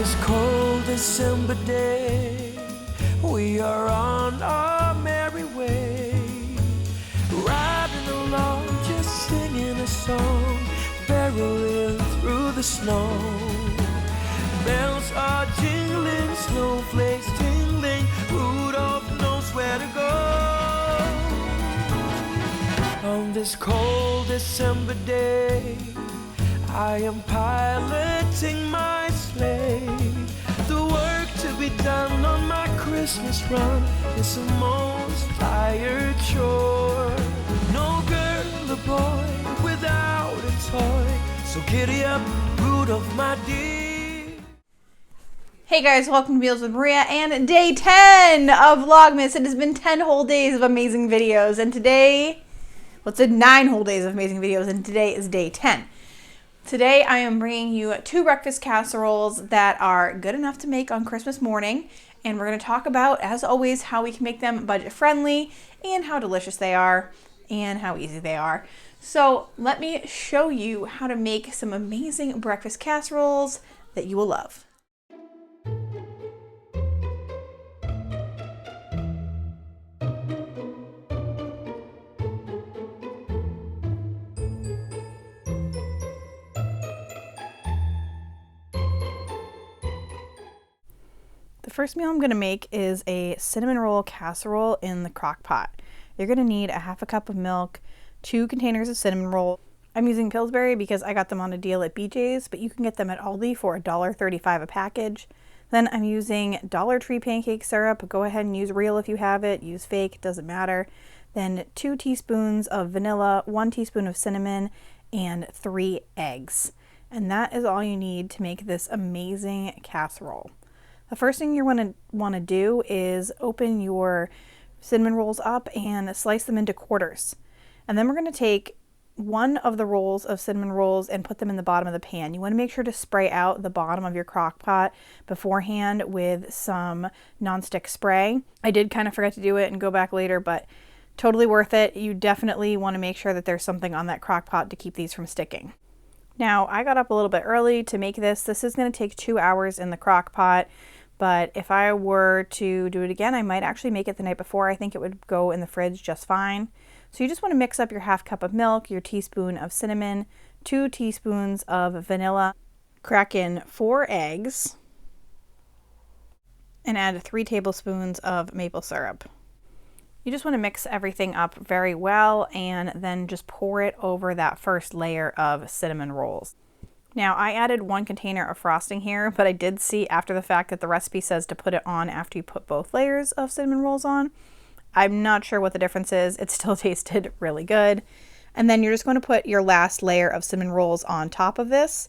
this cold December day, we are on our merry way, riding along, just singing a song, barreling through the snow. Bells are jingling, snowflakes tingling, Rudolph knows where to go. On this cold December day, I am piloting my sleigh. The work to be done on my Christmas run is the most tired chore. No girl or boy without a toy, so giddy up, Rudolph, my dear. Hey guys, welcome to Meals with Maria and day 10 of Vlogmas. It has been 10 whole days of amazing videos, and today, well, it's 9 whole days of amazing videos, and today is day 10. Today I am bringing you 2 breakfast casseroles that are good enough to make on Christmas morning, and we're going to talk about, as always, how we can make them budget friendly and how delicious they are and how easy they are. So let me show you how to make some amazing breakfast casseroles that you will love. The first meal I'm going to make is a cinnamon roll casserole in the Crockpot. You're going to need a half a cup of milk, 2 containers of cinnamon roll. I'm using Pillsbury because I got them on a deal at BJ's, but you can get them at Aldi for $1.35 a package. Then I'm using Dollar Tree pancake syrup. Go ahead and use real if you have it. Use fake, it doesn't matter. Then 2 teaspoons of vanilla, 1 teaspoon of cinnamon, and 3 eggs. And that is all you need to make this amazing casserole. The first thing you're going to want to do is open your cinnamon rolls up and slice them into quarters. And then we're going to take one of the rolls of cinnamon rolls and put them in the bottom of the pan. You want to make sure to spray out the bottom of your crock pot beforehand with some nonstick spray. I did kind of forget to do it and go back later, but totally worth it. You definitely want to make sure that there's something on that crock pot to keep these from sticking. Now, I got up a little bit early to make this. This is going to take 2 hours in the crock pot. But if I were to do it again, I might actually make it the night before. I think it would go in the fridge just fine. So you just want to mix up your half cup of milk, your teaspoon of cinnamon, 2 teaspoons of vanilla, crack in 4 eggs, and add 3 tablespoons of maple syrup. You just want to mix everything up very well and then just pour it over that first layer of cinnamon rolls. Now, I added 1 container of frosting here, but I did see after the fact that the recipe says to put it on after you put both layers of cinnamon rolls on. I'm not sure what the difference is. It still tasted really good. And then you're just going to put your last layer of cinnamon rolls on top of this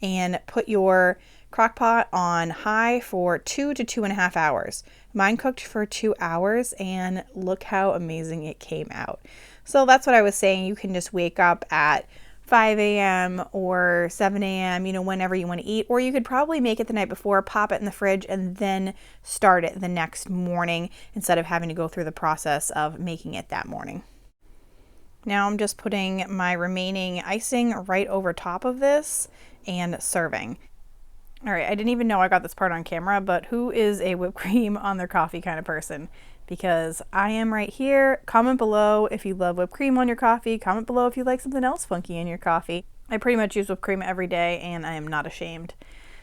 and put your crock pot on high for 2 to 2.5 hours. Mine cooked for 2 hours and look how amazing it came out. So that's what I was saying. You can just wake up at 5 a.m. or 7 a.m., whenever you want to eat, or you could probably make it the night before, pop it in the fridge, and then start it the next morning instead of having to go through the process of making it that morning. Now I'm just putting my remaining icing right over top of this and serving. All right, I didn't even know I got this part on camera, but who is a whipped cream on their coffee kind of person? Because I am right here. Comment below if you love whipped cream on your coffee. Comment below if you like something else funky in your coffee. I pretty much use whipped cream every day and I am not ashamed.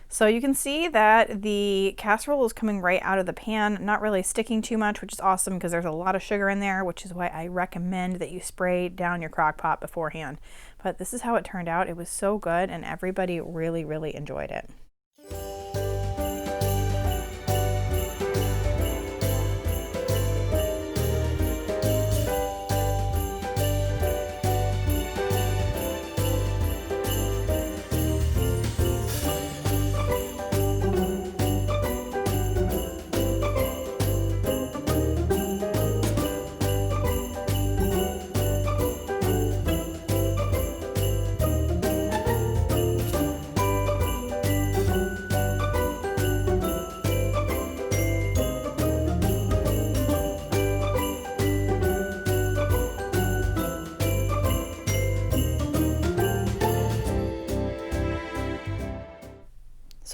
So you can see that the casserole is coming right out of the pan, not really sticking too much, which is awesome because there's a lot of sugar in there, which is why I recommend that you spray down your crock pot beforehand. But this is how it turned out. It was so good and everybody really, really enjoyed it.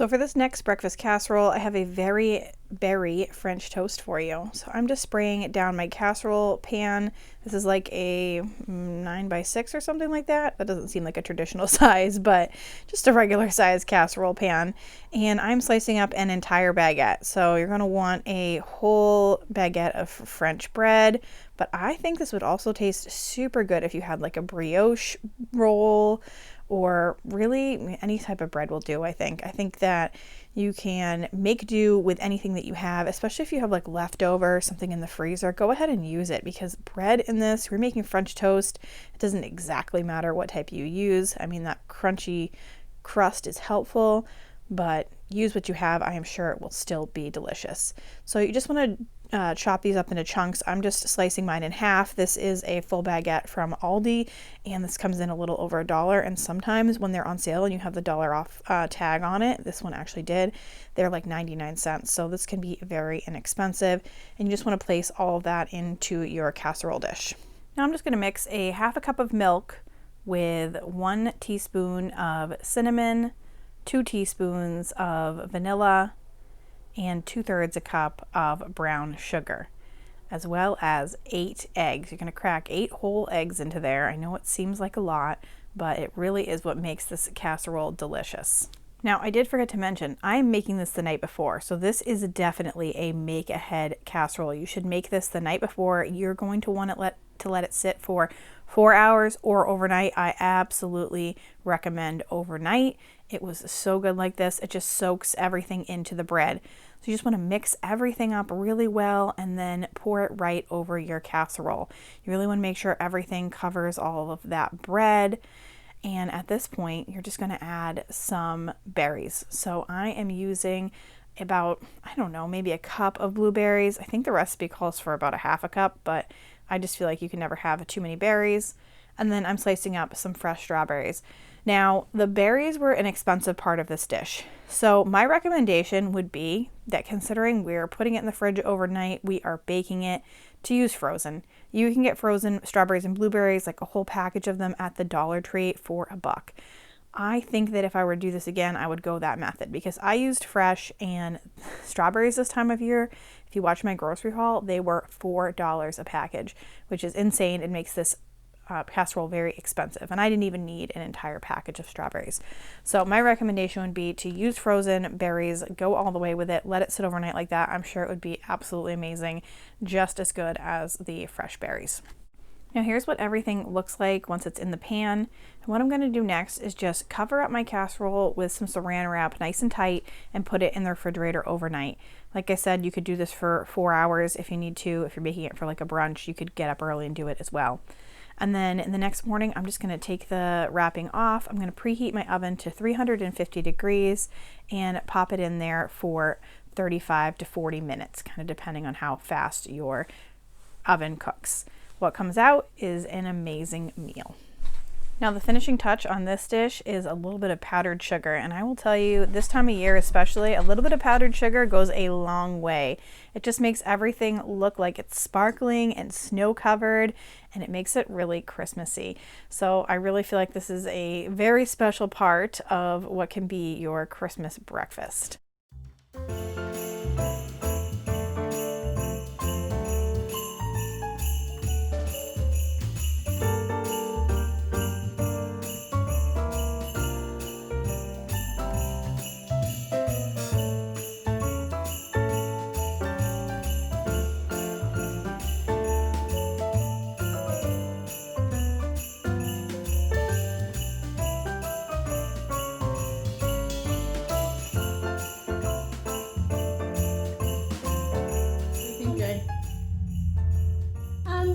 So for this next breakfast casserole, I have a very berry French toast for you. So I'm just spraying it down my casserole pan. This is like a 9x6 or something like that. That doesn't seem like a traditional size, but just a regular size casserole pan. And I'm slicing up an entire baguette. So you're going to want a whole baguette of French bread, but I think this would also taste super good if you had like a brioche roll, or really any type of bread will do, I think. I think that you can make do with anything that you have, especially if you have like leftover, something in the freezer. Go ahead and use it, because bread in this, we're making French toast. It doesn't exactly matter what type you use. I mean, that crunchy crust is helpful, but use what you have. I am sure it will still be delicious. So you just want to chop these up into chunks. I'm just slicing mine in half. This is a full baguette from Aldi, and this comes in a little over $1. And sometimes when they're on sale and you have the $1 off tag on it, this one actually did, they're like 99 cents. So this can be very inexpensive. And you just want to place all of that into your casserole dish. Now I'm just going to mix a half a cup of milk with 1 teaspoon of cinnamon, 2 teaspoons of vanilla, and 2/3 a cup of brown sugar, as well as 8 eggs. You're going to crack 8 whole eggs into there. I know it seems like a lot, but it really is what makes this casserole delicious. Now, I did forget to mention, I'm making this the night before, so this is definitely a make-ahead casserole. You should make this the night before. You're going to want to let it sit for 4 hours or overnight. I absolutely recommend overnight. It was so good like this. It just soaks everything into the bread. So you just want to mix everything up really well and then pour it right over your casserole. You really want to make sure everything covers all of that bread. And at this point, you're just going to add some berries. So I am using about, I don't know, maybe a cup of blueberries. I think the recipe calls for about a half a cup, but I just feel like you can never have too many berries. And then I'm slicing up some fresh strawberries. Now, the berries were an expensive part of this dish. So my recommendation would be that, considering we're putting it in the fridge overnight, we are baking it, to use frozen. You can get frozen strawberries and blueberries, like a whole package of them, at the Dollar Tree for $1. I think that if I were to do this again, I would go that method, because I used fresh, and strawberries this time of year, if you watch my grocery haul, they were $4 a package, which is insane. It makes this casserole very expensive, and I didn't even need an entire package of strawberries. So my recommendation would be to use frozen berries, go all the way with it, let it sit overnight like that. I'm sure it would be absolutely amazing, just as good as the fresh berries. Now here's what everything looks like once it's in the pan. And what I'm going to do next is just cover up my casserole with some saran wrap nice and tight and put it in the refrigerator overnight. Like I said, you could do this for 4 hours if you need to. If you're making it for like a brunch, you could get up early and do it as well. And then in the next morning, I'm just going to take the wrapping off. I'm going to preheat my oven to 350 degrees and pop it in there for 35 to 40 minutes, kind of depending on how fast your oven cooks. What comes out is an amazing meal. Now, the finishing touch on this dish is a little bit of powdered sugar, and I will tell you, this time of year especially, a little bit of powdered sugar goes a long way. It just makes everything look like it's sparkling and snow covered, and it makes it really Christmassy. So I really feel like this is a very special part of what can be your Christmas breakfast.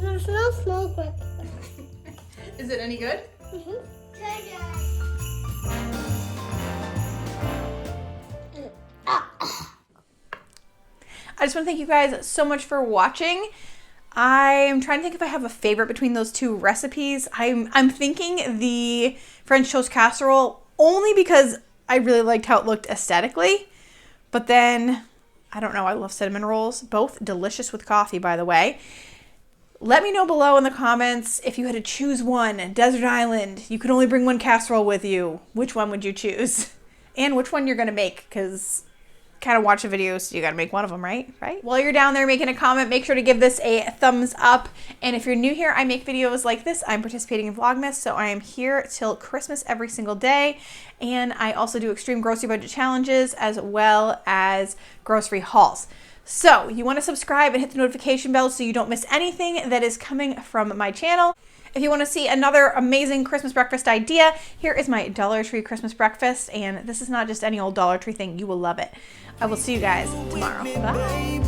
There's no smoke with Is it any good? I just want to thank you guys so much for watching. I'm trying to think if I have a favorite between those two recipes. I'm thinking the French toast casserole, only because I really liked how it looked aesthetically. But then, I don't know, I love cinnamon rolls. Both delicious with coffee, by the way. Let me know below in the comments if you had to choose one. Desert Island, you could only bring one casserole with you. Which one would you choose? and which one you're going to make, because kind of watch a video, so you got to make one of them, right? While you're down there making a comment, make sure to give this a thumbs up. And if you're new here, I make videos like this. I'm participating in Vlogmas, so I am here till Christmas every single day. And I also do extreme grocery budget challenges as well as grocery hauls. So you want to subscribe and hit the notification bell so you don't miss anything that is coming from my channel. If you want to see another amazing Christmas breakfast idea, here is my Dollar Tree Christmas breakfast. And this is not just any old Dollar Tree thing. You will love it. I will see you guys tomorrow. Bye.